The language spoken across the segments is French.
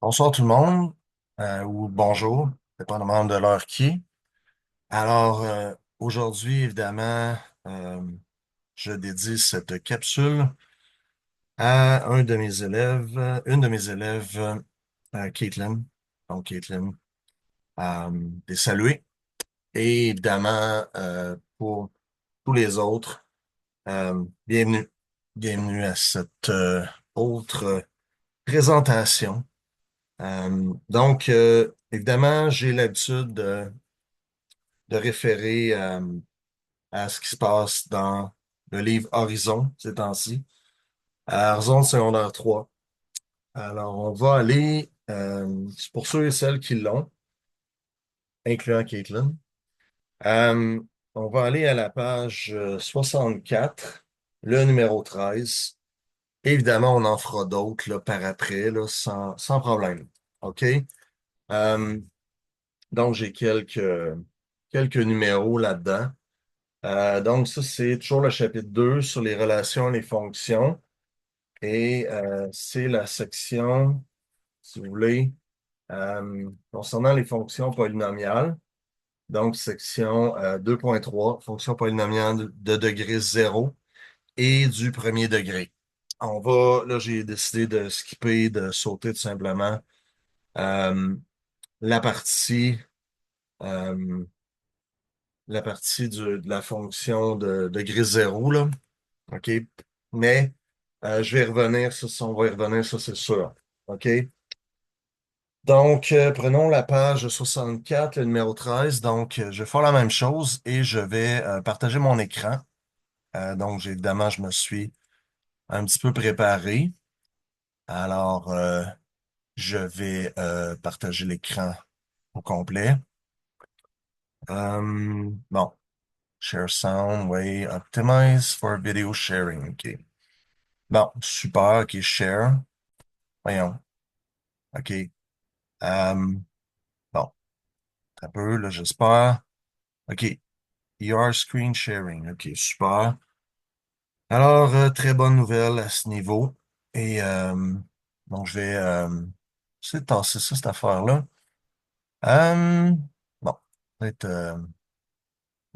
Bonsoir tout le monde, ou bonjour, dépendamment de l'heure qui. Alors, aujourd'hui, évidemment, euh, je dédie cette capsule à un de mes élèves, une de mes élèves, Caitlin. Donc, Caitlin, les saluer. Et évidemment, pour tous les autres, bienvenue. Bienvenue à cette autre présentation. Évidemment, j'ai l'habitude de référer à ce qui se passe dans le livre Horizon ces temps-ci, à Horizon secondaire 3. Alors, on va aller, pour ceux et celles qui l'ont, incluant Caitlin, euh, on va aller à la page 64, le numéro 13. Évidemment, on en fera d'autres là, par après, là, sans problème. OK? Euh, donc, j'ai quelques numéros là-dedans. Donc, ça, c'est toujours le chapitre 2 sur les relations et les fonctions. Et c'est la section, si vous voulez, concernant les fonctions polynomiales. Donc, section 2.3, fonctions polynomiales de degré zéro et du premier degré. Là, j'ai décidé de skipper, de sauter tout simplement euh, la partie, euh, de la fonction de degré zéro, là. OK? Mais je vais y revenir, on va y revenir, ça c'est sûr. OK? Donc, prenons la page 64, le numéro 13. Donc, je vais faire la même chose et je vais partager mon écran. Évidemment, je me suis un petit peu préparé. Alors, je vais partager l'écran au complet. Bon, share sound, oui, optimize for video sharing. OK. Bon, super. OK, share. Voyons. OK. Bon, un peu, là, j'espère. OK. Your screen sharing. OK, super. Alors, très bonne nouvelle à ce niveau. Et donc, je vais essayer de tasser ça, cette affaire-là. Euh, bon, peut-être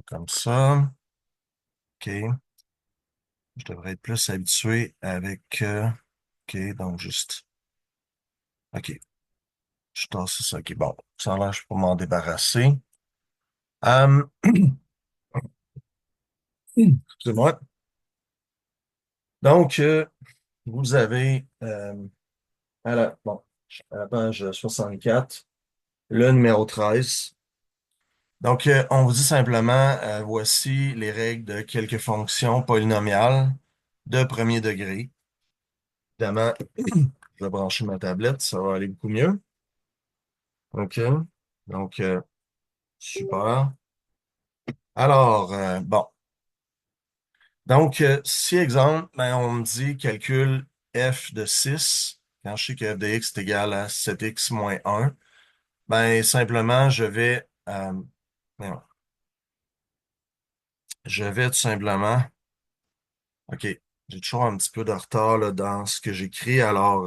comme ça. OK. Je devrais être plus habitué avec... OK, donc juste... OK, je tasse ça. OK, bon, ça a l'air, je peux m'en débarrasser. Euh, excusez-moi. Donc, vous avez à la page 64, le numéro 13. Donc, on vous dit simplement, voici les règles de quelques fonctions polynomiales de premier degré. Évidemment, je vais brancher ma tablette, ça va aller beaucoup mieux. OK. Donc, super. Alors, bon. Donc, si exemple, ben, on me dit calcule f de 6 quand je sais que f de x est égal à 7x moins 1, ben simplement, non, je vais tout simplement, OK, j'ai toujours un petit peu de retard là, dans ce que j'écris, alors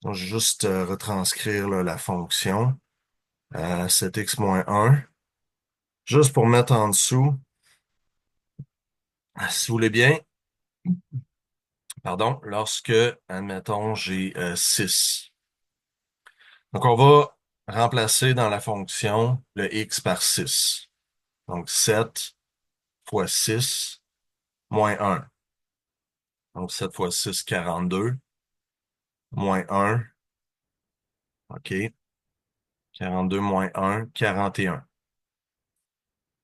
je vais juste retranscrire là, la fonction 7x moins 1, juste pour mettre en dessous, si vous voulez bien, pardon, lorsque, admettons, j'ai 6. Donc, on va remplacer dans la fonction le x par 6. Donc, 7 fois 6 moins 1. Donc, 7 fois 6, 42. Moins 1. OK. 42 moins 1, 41.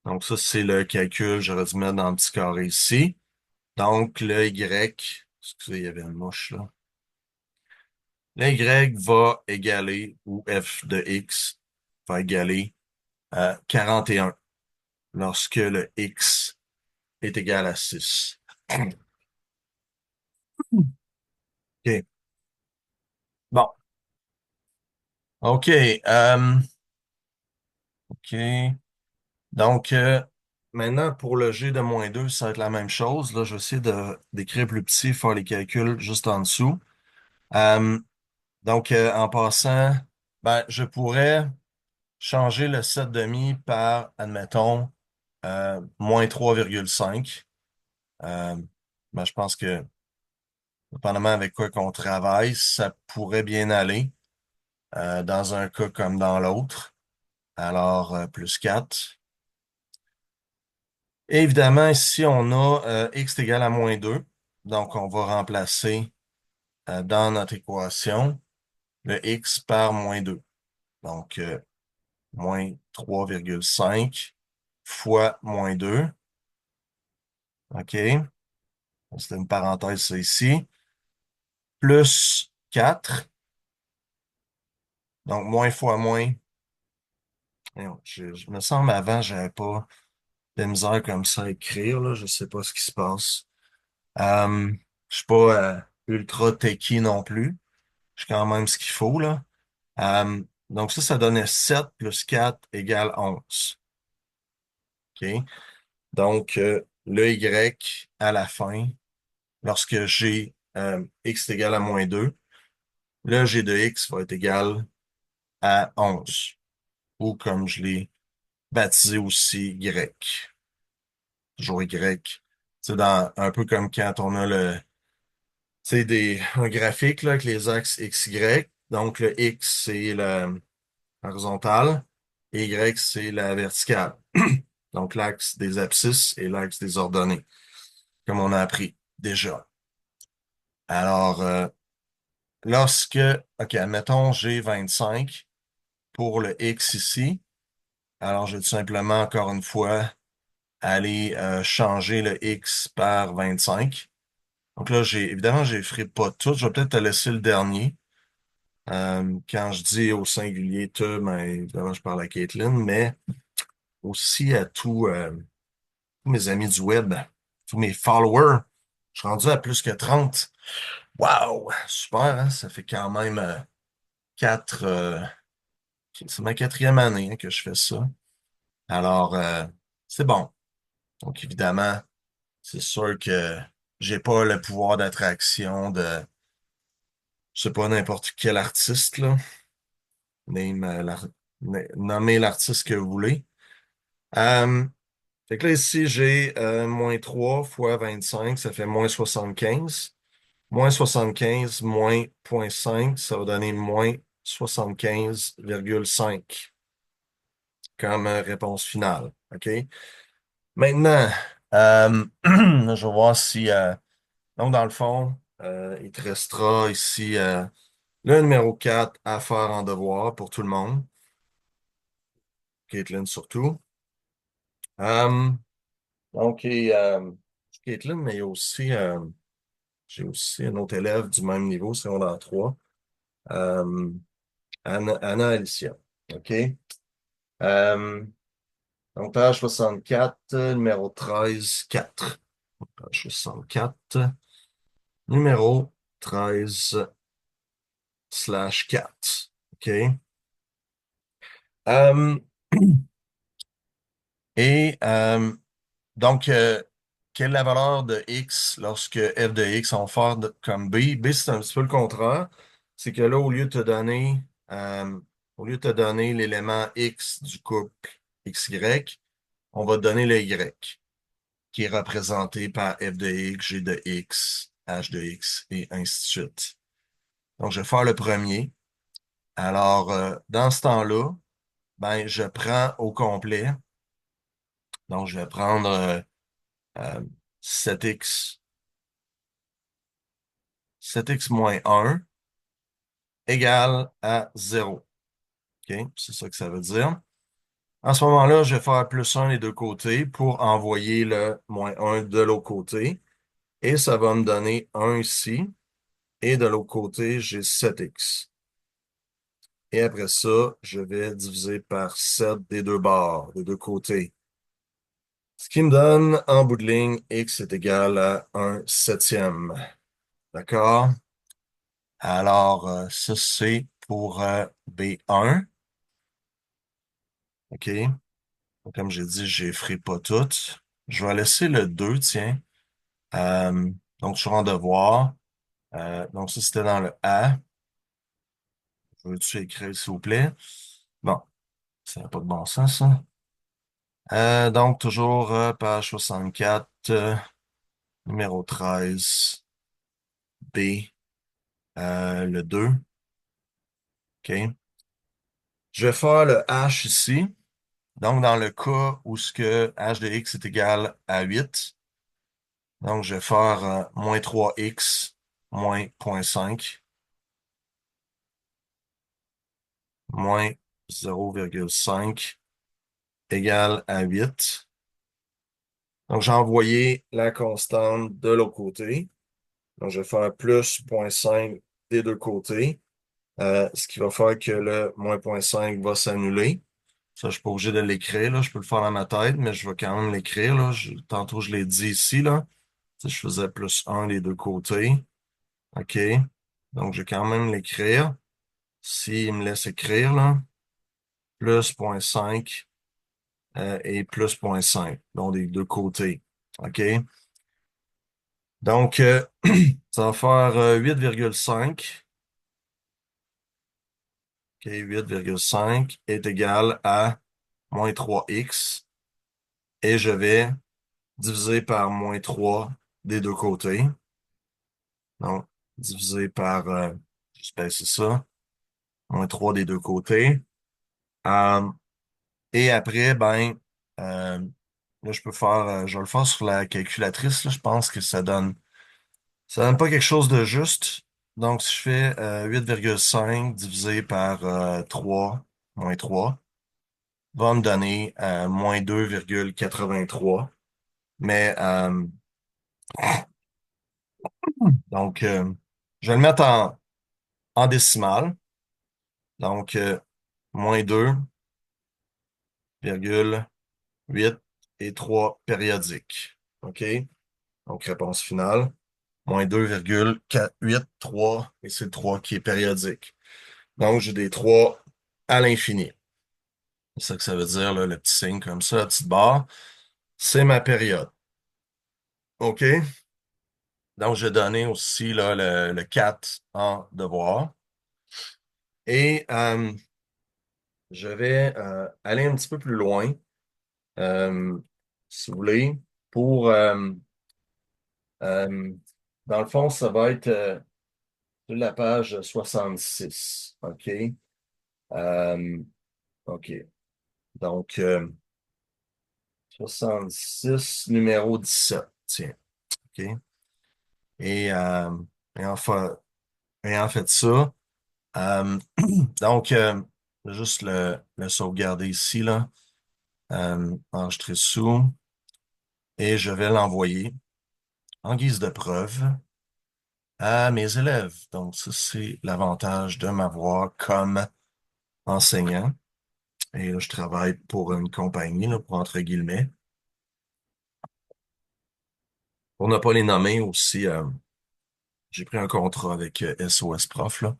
Donc, ça, c'est le calcul. J'aurais dû mettre dans le petit carré ici. Donc, le y, excusez, il y avait une mouche là. Le y va égaler, ou f de x va égaler 41 lorsque le x est égal à 6. OK. Bon. OK. OK. Donc, maintenant, pour le G de moins 2, ça va être la même chose. Là, je vais essayer d'écrire plus petit, faire les calculs juste en dessous. Euh, Donc, en passant, ben, je pourrais changer le 7,5 par, admettons, -3,5. Euh, ben, je pense que, dépendamment avec quoi qu'on travaille, ça pourrait bien aller dans un cas comme dans l'autre. Alors, +4. Évidemment, ici, on a x est égal à -2. Donc, on va remplacer dans notre équation le x par -2. Donc, -3,5 fois -2. OK? C'est une parenthèse, ça ici. +4. Donc, moins fois moins. Voyons, je me semble avant, j'avais pas de misère comme ça à écrire, là. Je sais pas ce qui se passe. Euh, je suis pas ultra techie non plus. J'ai quand même ce qu'il faut, là. Donc, ça donnait 7 plus 4 égale 11. OK? Donc, le Y à la fin, lorsque j'ai X est égal à -2, le G de X va être égal à 11. Ou comme je l'ai baptisé aussi, Y. Toujours Y. C'est un peu comme quand on a un graphique là, avec les axes X, Y. Donc, le X, c'est la horizontale et Y, c'est la verticale. Donc, l'axe des abscisses et l'axe des ordonnées, comme on a appris déjà. Alors, lorsque, OK, admettons, j'ai 25 pour le X ici. Alors, je vais tout simplement, encore une fois, aller changer le X par 25. Donc là, évidemment, je ne ferai pas tout. Je vais peut-être te laisser le dernier. Quand je dis au singulier te, ben, évidemment, je parle à Caitlin, mais aussi à tous mes amis du web, tous mes followers. Je suis rendu à plus que 30. Wow! Super, hein? Ça fait quand même quatre. C'est ma quatrième année hein, que je fais ça. Alors, c'est bon. Donc, évidemment, c'est sûr que j'ai pas le pouvoir d'attraction de, je sais pas, n'importe quel artiste, là. Name, nommez l'artiste que vous voulez. Euh, Fait que là, ici, j'ai -3 fois 25, ça fait -75. -75 moins 0,5, ça va donner -75,5 comme réponse finale. OK? Maintenant, je vais voir si... donc, dans le fond, il te restera ici le numéro 4 à faire en devoir pour tout le monde. Caitlin surtout. Euh, donc, Caitlin, mais il y a aussi, j'ai aussi un autre élève du même niveau, secondaire 3, euh, Anna Alicia. OK? Euh, donc, page 64, numéro 13, 4. Page 64, numéro 13 slash 4. OK? Euh, et donc, quelle est la valeur de x lorsque f de x on fait comme b? B, c'est un petit peu le contraire. C'est que là, euh, au lieu de te donner l'élément x du couple xy, on va te donner le y, qui est représenté par f de x, g de x, h de x, et ainsi de suite. Donc, je vais faire le premier. Alors, dans ce temps-là, ben, je prends au complet. Donc, je vais prendre euh, 7x, 7x moins 1 égale à 0. OK? C'est ça que ça veut dire. En ce moment-là, je vais faire +1 des deux côtés pour envoyer le -1 de l'autre côté. Et ça va me donner 1 ici. Et de l'autre côté, j'ai 7x. Et après ça, je vais diviser par 7 des deux bords, des deux côtés. Ce qui me donne, en bout de ligne, x est égal à 1/7. D'accord? Alors, ça, c'est pour B1. OK? Donc, comme j'ai dit, je ne ferai pas toutes. Je vais laisser le 2, tiens. Euh, donc, je suis en devoir. Donc, ça, c'était dans le A. Veux-tu écrire, s'il vous plaît? Bon, ça n'a pas de bon sens, ça. Donc, toujours page 64, numéro 13, B, le 2. OK. Je vais faire le H ici. Donc, dans le cas où ce que h de x est égal à 8, donc je vais faire moins 3x moins 0,5 moins 0,5 égale à 8. Donc, j'ai envoyé la constante de l'autre côté. Donc, je vais faire plus 0,5 des deux côtés, ce qui va faire que le moins 0,5 va s'annuler. Ça, je suis pas obligé de l'écrire, là. Je peux le faire dans ma tête, mais je vais quand même l'écrire, là. Tantôt, je l'ai dit ici, là. Tu sais, je faisais plus 1 des deux côtés. OK. Donc, je vais quand même l'écrire. S'il me laisse écrire, là, plus 0,5 et plus 0,5, donc des deux côtés. OK? Donc, ça va faire 8,5. OK, 8,5 est égal à moins 3x. Et je vais diviser par moins 3 des deux côtés. Donc, divisé par, c'est ça, moins 3 des deux côtés. Euh, et après, ben, euh, là, je peux faire, je vais le faire sur la calculatrice, là, je pense que ça donne pas quelque chose de juste. Donc, si je fais 8,5 divisé par 3, moins 3, va me donner moins 2,83. Mais, donc, je vais le mettre en décimale. Donc, moins 2,8 et 3 périodiques. OK? Donc, réponse finale. Moins 2,483 et c'est le 3 qui est périodique. Donc, j'ai des 3 à l'infini. C'est ça que ça veut dire, là, le petit signe comme ça, la petite barre. C'est ma période. OK? Donc, je vais donner aussi là, le 4 en devoir. Et je vais aller un petit peu plus loin, euh, si vous voulez, pour, euh, dans le fond, ça va être sur la page 66. OK? Euh, OK. Donc, 66, numéro 17. Tiens. OK? Et, enfin, ayant fait ça, euh, donc, je vais juste le sauvegarder ici, là, enregistrer sous, et je vais l'envoyer en guise de preuve à mes élèves. Donc, ça, c'est l'avantage de m'avoir comme enseignant. Et là, je travaille pour une compagnie, là, pour entre guillemets. Pour ne pas les nommer aussi, j'ai pris un contrat avec SOS Prof, là.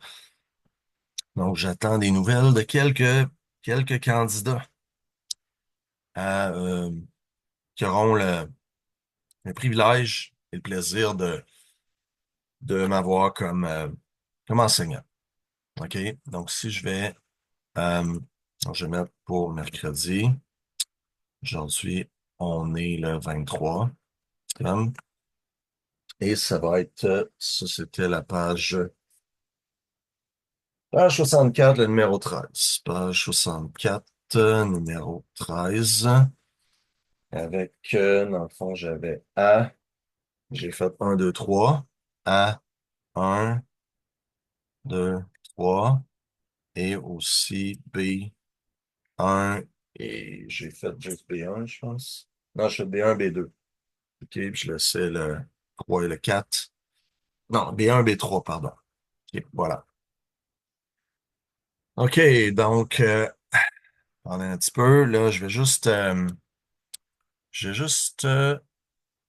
Donc, j'attends des nouvelles de quelques candidats à, qui auront le privilège et le plaisir de m'avoir comme enseignant. OK? Donc, si je vais, euh, je vais mettre pour mercredi. Aujourd'hui, on est le 23. Comme. Et ça va être, ça c'était la page 64, le numéro 13. Page 64, numéro 13. Avec, dans le fond, j'avais A. J'ai fait un 2 3 A, un 2 3 et aussi B, un et j'ai fait juste B1, je pense. Non, je fais B1, B2. OK, puis je laissais le 3 et le 4. Non, B1, B3, pardon. OK, voilà. OK, donc, attendez un petit peu. Là, je vais juste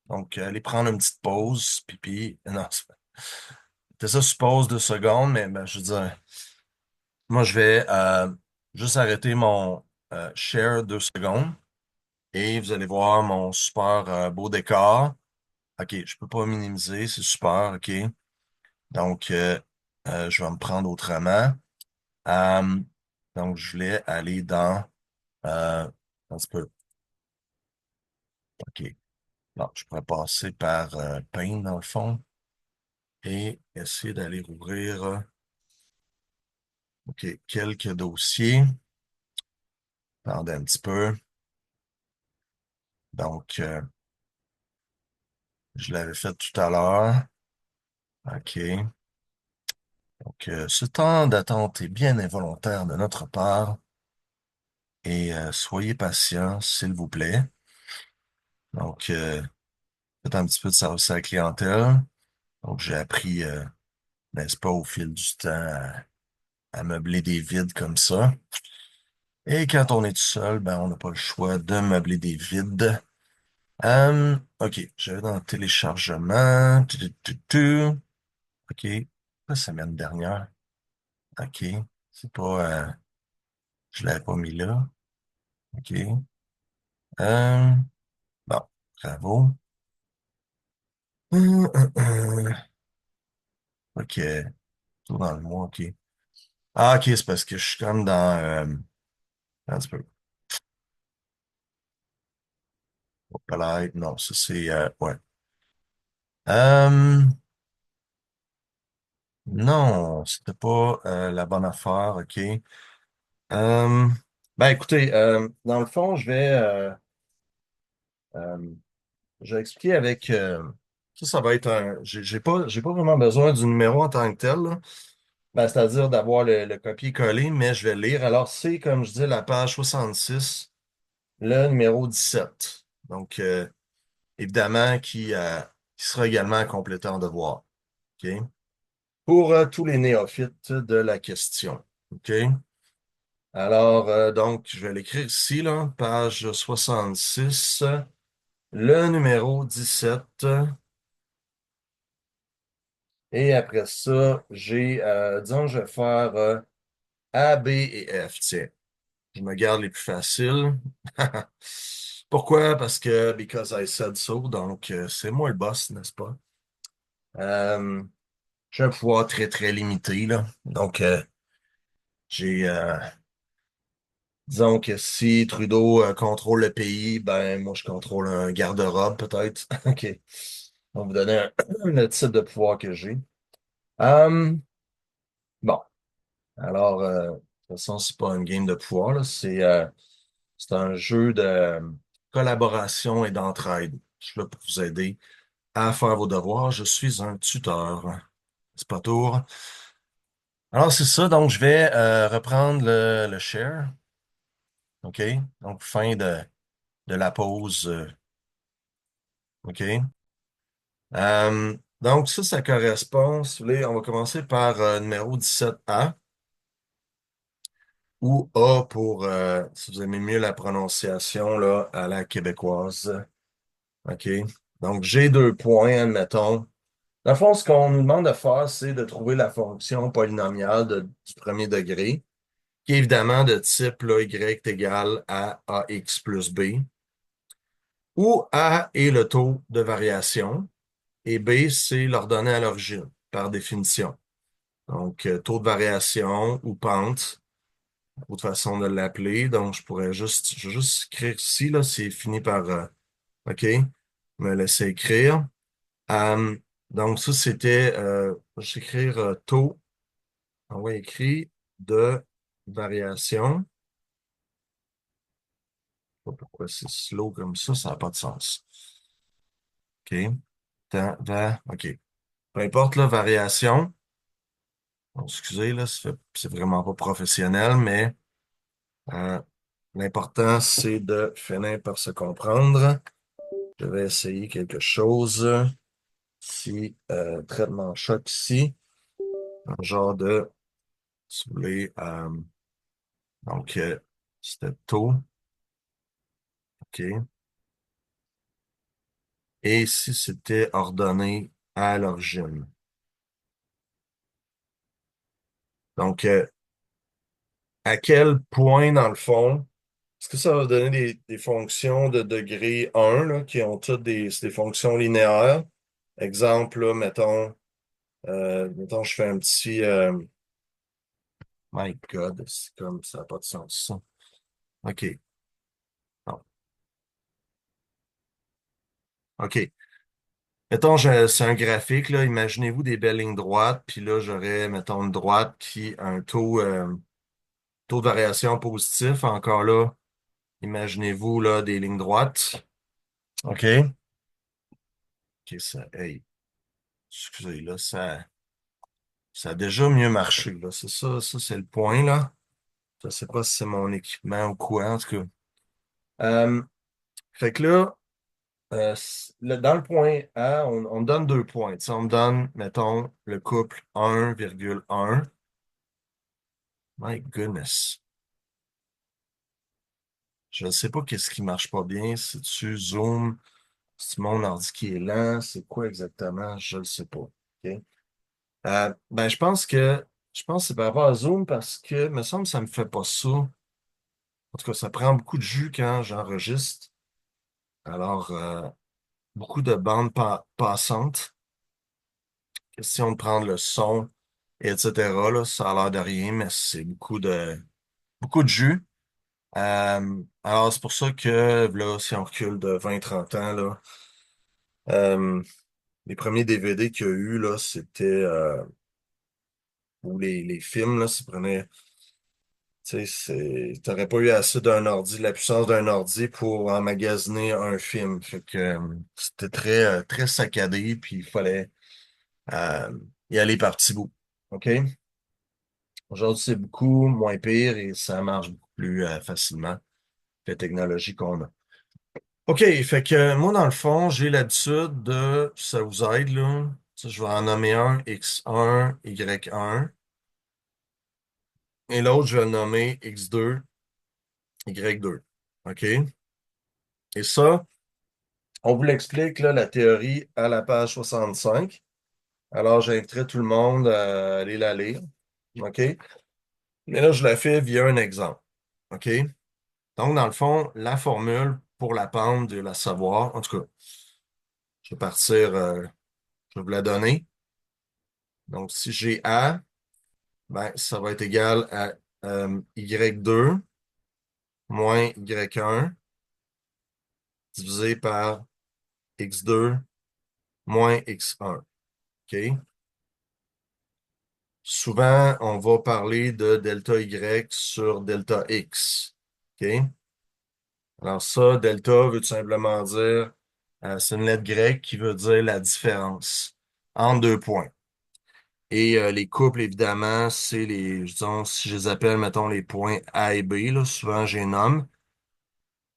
donc, aller prendre une petite pause. Pipi. Non, c'était ça, suppose 2 secondes, mais ben, je veux dire, moi, je vais juste arrêter mon share 2 secondes et vous allez voir mon super beau décor. OK, je peux pas minimiser, c'est super, OK. Donc, je vais me prendre autrement. Euh, donc, je voulais aller un petit peu, OK. Non, je pourrais passer par Paint, dans le fond, et essayer d'aller ouvrir, OK, quelques dossiers. Attendez un petit peu. Donc, je l'avais fait tout à l'heure. OK. Donc, ce temps d'attente est bien involontaire de notre part et soyez patients, s'il vous plaît. Donc, faites un petit peu de service à la clientèle. Donc, j'ai appris, n'est-ce pas, au fil du temps, à meubler des vides comme ça. Et quand on est tout seul, ben, on n'a pas le choix de meubler des vides. OK, je vais dans le téléchargement. OK, la semaine dernière. OK, c'est pas, je l'avais pas mis là. OK. Euh, bon, bravo. OK, tout dans le mois, OK. Ah, OK, c'est parce que je suis comme dans... un petit peu. Palette, non, ça c'est... ouais. Euh, non, c'était pas la bonne affaire, OK. Euh, ben écoutez, dans le fond, euh, je vais expliquer avec... ça va être un... j'ai pas vraiment besoin du numéro en tant que tel, là. Ben, c'est-à-dire d'avoir le copier-coller, mais je vais le lire. Alors, c'est, comme je dis, la page 66, le numéro 17. Donc, évidemment, qui sera également complété en devoir. OK? Pour tous les néophytes de la question. OK? Alors, donc, je vais l'écrire ici, là, page 66, le numéro 17. Et après ça, disons, je vais faire A, B et F. Tiens, je me garde les plus faciles. Pourquoi? Parce que because I said so, donc c'est moi le boss, n'est-ce pas? Euh, j'ai un pouvoir très, très limité, là. Donc, j'ai, disons que si Trudeau contrôle le pays, ben moi je contrôle un garde-robe peut-être. OK. On va vous donner le type de pouvoir que j'ai. Euh, bon, alors, de toute façon, c'est pas une game de pouvoir, là. C'est un jeu de collaboration et d'entraide. Je suis là pour vous aider à faire vos devoirs. Je suis un tuteur. C'est pas tour. Alors, c'est ça. Donc, je vais reprendre le share. OK? Donc, fin de la pause. OK? Donc, ça correspond. Si vous voulez, on va commencer par numéro 17A ou A pour, si vous aimez mieux la prononciation, là, à la québécoise. OK? Donc, j'ai 2 points, admettons. Dans le fond, ce qu'on nous demande de faire, c'est de trouver la fonction polynomiale du premier degré, qui est évidemment de type là, y est égal à ax plus b, où a est le taux de variation et b, c'est l'ordonnée à l'origine, par définition. Donc, taux de variation ou pente, autre façon de l'appeler. Donc, je vais juste écrire ici, là, c'est fini par, OK, me laisser écrire. Euh, donc, ça, c'était, je vais écrire taux. On va écrire de variation. Je sais pas pourquoi c'est slow comme ça n'a pas de sens. OK. OK. Peu importe la variation. Bon, excusez, là, c'est vraiment pas professionnel, mais euh, l'important, c'est de finir par se comprendre. Je vais essayer quelque chose. Si traitement choc ici, un genre de, si vous voulez, donc c'était taux, OK. Et si c'était ordonné à l'origine. Donc, à quel point, dans le fond, est-ce que ça va donner des fonctions de degré 1, là, qui ont toutes c'est des fonctions linéaires? Exemple, là, mettons, je fais un petit, My God, c'est comme ça n'a pas de sens, ça. OK. Bon. OK. Mettons, c'est un graphique, là. Imaginez-vous des belles lignes droites, puis là, j'aurais, mettons, une droite qui a un taux de variation positif. Encore là, imaginez-vous, là, des lignes droites. OK? OK, ça, hey, excusez, là, ça a déjà mieux marché, là. C'est ça, ça, c'est le point, là. Je sais pas si c'est mon équipement ou quoi, en tout cas. Euh, fait que là, dans le point A, on me donne 2 points. Tu sais, on me donne, mettons, le couple 1,1. My goodness. Je ne sais pas qu'est-ce qui marche pas bien. Si tu zoomes, si mon ordi qui est lent, c'est quoi exactement? Je ne sais pas. OK? Ben, je pense que c'est par rapport à Zoom parce que, me semble, que ça me fait pas ça. En tout cas, ça prend beaucoup de jus quand j'enregistre. Alors, beaucoup de bandes passantes. Question de prendre le son, etc. Là, ça a l'air de rien, mais c'est beaucoup de jus. Alors, c'est pour ça que, là, si on recule de 20-30 ans, là, euh, les premiers DVD qu'il y a eu, là, c'était, ou les films, là, ça prenait, tu sais, t'aurais pas eu assez d'un ordi, de la puissance d'un ordi pour emmagasiner un film. Fait que, c'était très saccadé, puis il fallait, euh, y aller par petits bouts. OK? Aujourd'hui, c'est beaucoup moins pire et ça marche beaucoup plus facilement, la technologie qu'on a. OK, fait que moi, dans le fond, j'ai l'habitude de, ça vous aide, là, ça, je vais en nommer un X1, Y1, et l'autre, je vais le nommer X2, Y2. OK? Et ça, on vous l'explique, là, la théorie à la page 65. Alors, j'inviterai tout le monde à aller la lire. OK? Mais là, je la fais via un exemple. OK? Donc, dans le fond, la formule pour la pente de la savoir, en tout cas, je vais partir, je vais vous la donner. Donc, si j'ai A, ben, ça va être égal à Y2 moins Y1 divisé par X2 moins X1. OK? Souvent, on va parler de delta Y sur delta X. OK? Alors ça, delta veut tout simplement dire, c'est une lettre grecque qui veut dire la différence entre 2 points. Et les couples, évidemment, c'est disons, si je les appelle, mettons, les points A et B, là, souvent, je les nomme,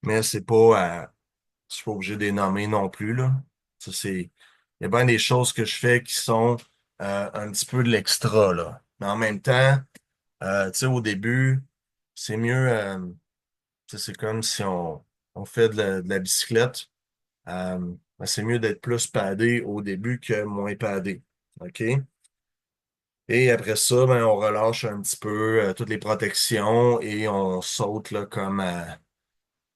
mais je suis pas obligé de les nommer non plus, là. Il y a bien des choses que je fais qui sont un petit peu de l'extra, là. Mais en même temps, tu sais, au début, c'est mieux, tu sais, c'est comme si on fait de la bicyclette. Ben, c'est mieux d'être plus padé au début que moins padé. OK? Et après ça, ben, on relâche un petit peu toutes les protections et on saute là,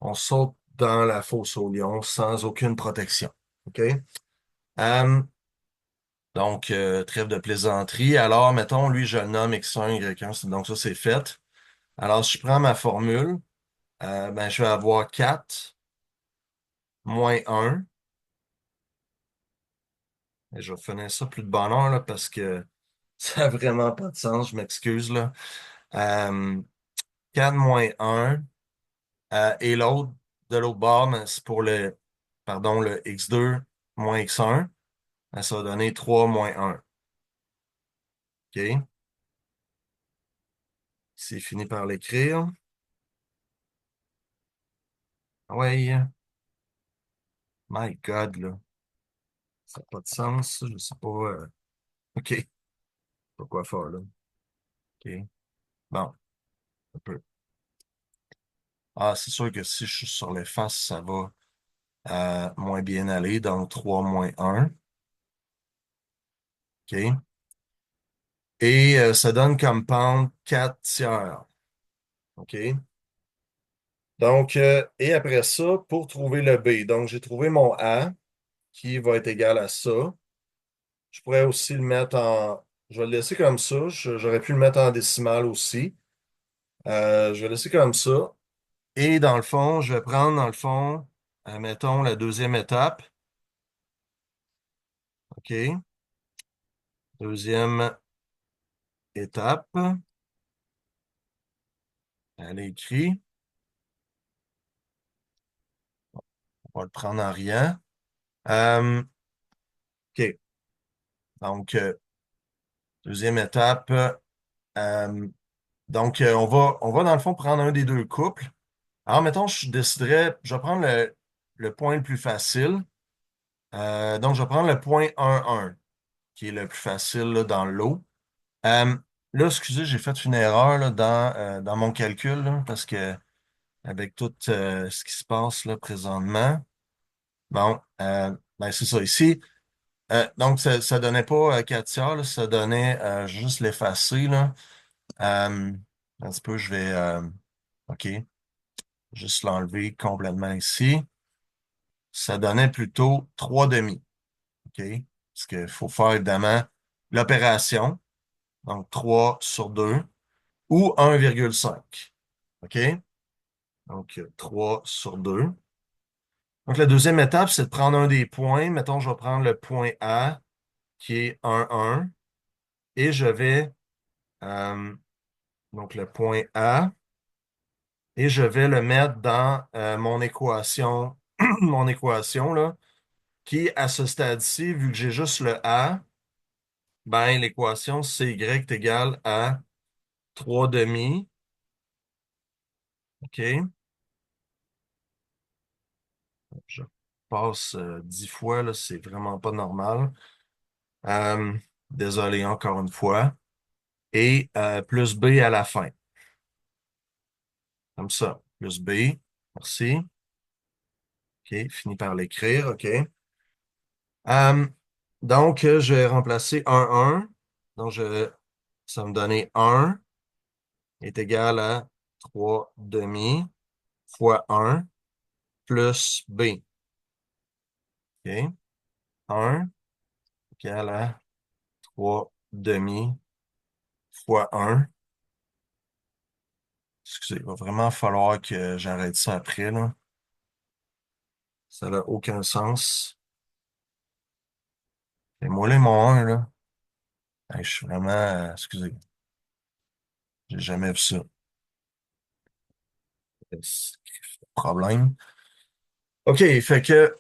on saute dans la fosse au lion sans aucune protection. OK? Euh, donc, trêve de plaisanterie. Alors, mettons, lui, je le nomme X1, Y1, donc ça, c'est fait. Alors, si je prends ma formule, ben, je vais avoir 4 moins 1. Et je vais finir ça plus de bonne heure là, parce que ça n'a vraiment pas de sens, je m'excuse là. Euh, 4 moins 1. Et l'autre, de l'autre bord, ben, c'est pour le X2 moins X1. Ben, ça va donner 3 moins 1. OK? C'est fini par l'écrire. Ouais, my God, là. Ça n'a pas de sens, ça, je sais pas. OK, pas quoi faire, là. OK. Bon, un peu. Ah, c'est sûr que si je suis sur les faces, ça va moins bien aller. Donc, 3 moins 1. OK? Et ça donne comme pente 4 tiers. OK? Donc, et après ça, pour trouver le B, donc j'ai trouvé mon A qui va être égal à ça. Je pourrais aussi le mettre en. je vais le laisser comme ça. J'aurais pu le mettre en décimale aussi. Je vais le laisser comme ça. Et dans le fond, je vais prendre, dans le fond, mettons la deuxième étape. OK. Deuxième étape. Elle est écrite. On va le prendre en riant. OK. Donc, deuxième étape. On va dans le fond prendre un des deux couples. Alors, mettons, je vais prendre le point le plus facile. Donc, je vais prendre le point 1-1, qui est le plus facile là, dans l'eau. Euh, Là, excusez, j'ai fait une erreur là, dans mon calcul, là, parce que avec tout ce qui se passe là présentement, bon, ben, c'est ça ici. Donc, ça donnait pas 4 tiers, là, ça donnait juste l'effacer, là. Un petit peu, je vais, OK, juste l'enlever complètement ici. Ça donnait plutôt 3 demi, OK? Parce qu'il faut faire évidemment l'opération, donc 3 sur 2 ou 1,5, OK? Donc, 3 sur 2. Donc, la deuxième étape, c'est de prendre un des points. Mettons, je vais prendre le point A, qui est 1,1, et je vais, euh, donc le point A, et je vais le mettre dans mon équation, mon équation, là, qui, à ce stade-ci, vu que j'ai juste le A, ben, l'équation, c'est Y est égal à 3 demi, OK? Je passe 10 fois, là, c'est vraiment pas normal. Euh, Désolé encore une fois. Et plus B à la fin. Comme ça. Plus B. Merci. OK, fini par l'écrire. OK. Euh, donc, je vais remplacer 1. Donc, ça va me donner 1 est égal à 3 demi fois 1 plus B. OK. 1 égal à 3 demi fois 1. Excusez, il va vraiment falloir que j'arrête ça après, là. Ça n'a aucun sens. Et moi, les mon 1, là. Hey, je suis vraiment, excusez, j'ai jamais vu ça. C'est un problème. OK, fait que,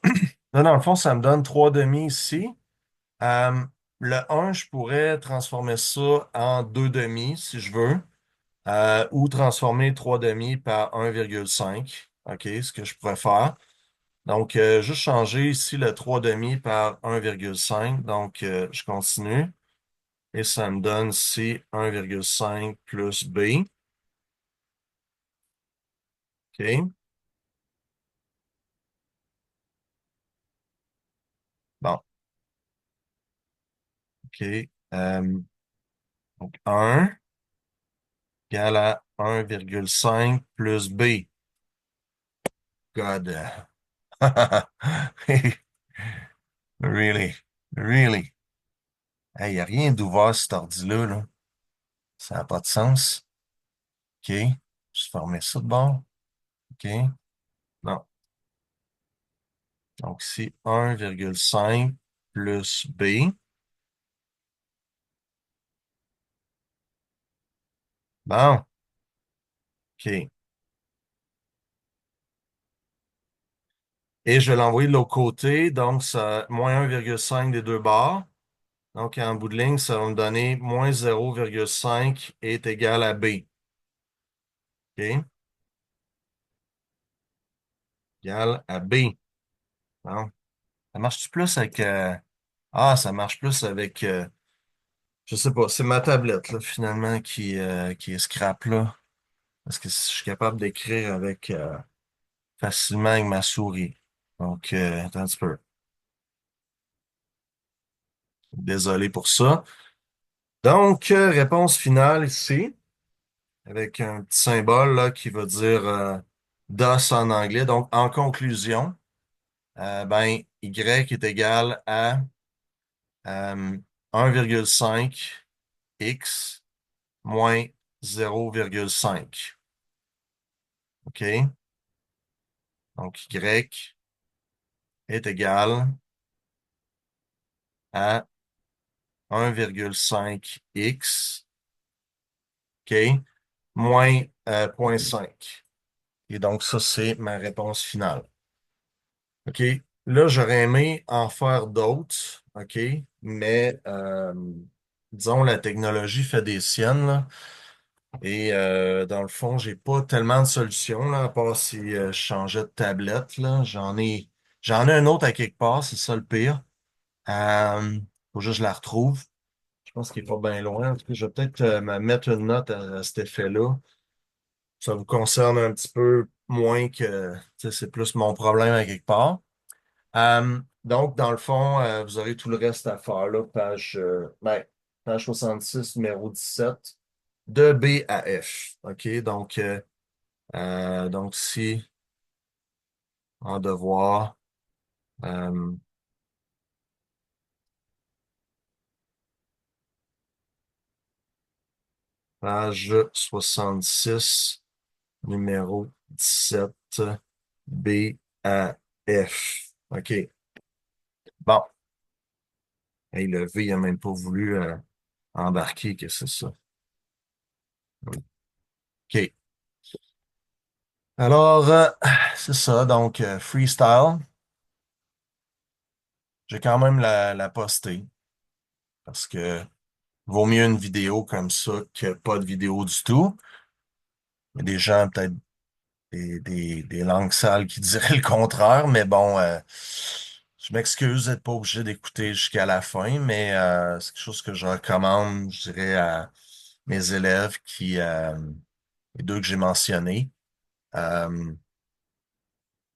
là, dans le fond, ça me donne 3 demi ici. Euh, le un, je pourrais transformer ça en 2 demi, si je veux, ou transformer 3 demi par 1,5. OK, ce que je pourrais faire. Donc, juste changer ici le 3 demi par 1,5. Donc, je continue. Et ça me donne ici 1,5 plus B. OK. Bon, OK. Donc, 1 égale à 1,5 plus B. God. Really? Really? Il n'y a rien d'ouvert cet ordi-là, là. Ça n'a pas de sens. OK. Je vais fermer ça de bord. OK. Non. Donc, ici, 1,5 plus B. Bon. OK. Et je vais l'envoyer de l'autre côté. Donc, ça, moins 1,5 des deux bords. Donc, en bout de ligne, ça va me donner moins 0,5 est égal à B. OK? Égal à B. Bon. Ça marche-tu plus avec... Ah, ça marche plus avec... je sais pas, c'est ma tablette, là, finalement, qui est scrap, là. Parce que je suis capable d'écrire avec facilement avec ma souris. Donc, attends un petit peu. Désolé pour ça. Donc, réponse finale ici, avec un petit symbole là, qui va dire DOS en anglais. Donc, en conclusion, ben, Y est égal à 1,5 x moins 0,5. OK? Donc, y est égal à 1,5x, OK? Moins 0,5. Et donc, ça, c'est ma réponse finale. OK? Là, j'aurais aimé en faire d'autres, OK? Mais, disons, la technologie fait des siennes, là. Et dans le fond, j'ai pas tellement de solutions, là, à part si je changeais de tablette, là. J'en ai un autre à quelque part, c'est ça le pire. Euh, Faut juste que je la retrouve. Je pense qu'il est pas bien loin. En tout cas, je vais peut-être me mettre une note à cet effet-là. Ça vous concerne un petit peu moins que, tu sais, c'est plus mon problème à quelque part. Donc, dans le fond, vous aurez tout le reste à faire là, page 66, numéro 17, de B à F. OK? Donc si en devoir, euh, page 66, numéro 17, B à F. OK. Bon. Hey, le V, il n'a même pas voulu embarquer, que c'est ça. OK. Alors, c'est ça. Donc, freestyle. J'ai quand même la poster parce que vaut mieux une vidéo comme ça que pas de vidéo du tout. Il y a des gens, peut-être des langues sales qui diraient le contraire, mais bon, je m'excuse d'être pas obligé d'écouter jusqu'à la fin, mais c'est quelque chose que je recommande, je dirais, à mes élèves les deux que j'ai mentionnés. Euh,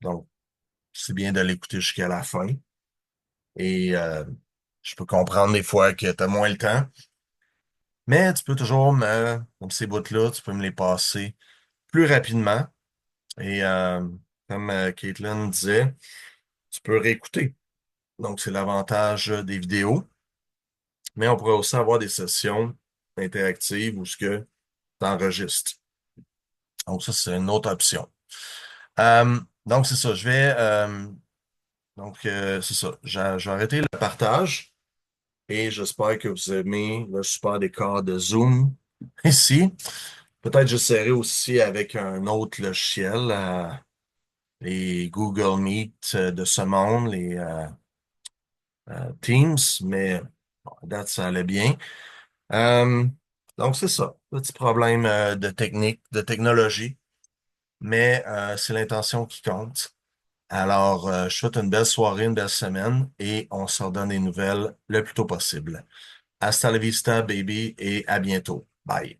donc, c'est bien de l'écouter jusqu'à la fin. Et je peux comprendre des fois que tu as moins le temps, mais tu peux toujours comme ces bouts-là, tu peux me les passer plus rapidement. Et comme Caitlin disait, tu peux réécouter. Donc, c'est l'avantage des vidéos. Mais on pourrait aussi avoir des sessions interactives où ce que tu enregistres. Donc, ça, c'est une autre option. Donc, c'est ça. C'est ça. Je vais arrêter le partage et j'espère que vous aimez le support des cartes de Zoom ici. Peut-être j'essaierai aussi avec un autre logiciel, les Google Meet de ce monde, les Teams, mais bon, à date, ça allait bien. Euh, donc, c'est ça. Petit problème de technique, de technologie, mais c'est l'intention qui compte. Alors, je te souhaite une belle soirée, une belle semaine et on se redonne des nouvelles le plus tôt possible. Hasta la vista, baby, et à bientôt. Bye.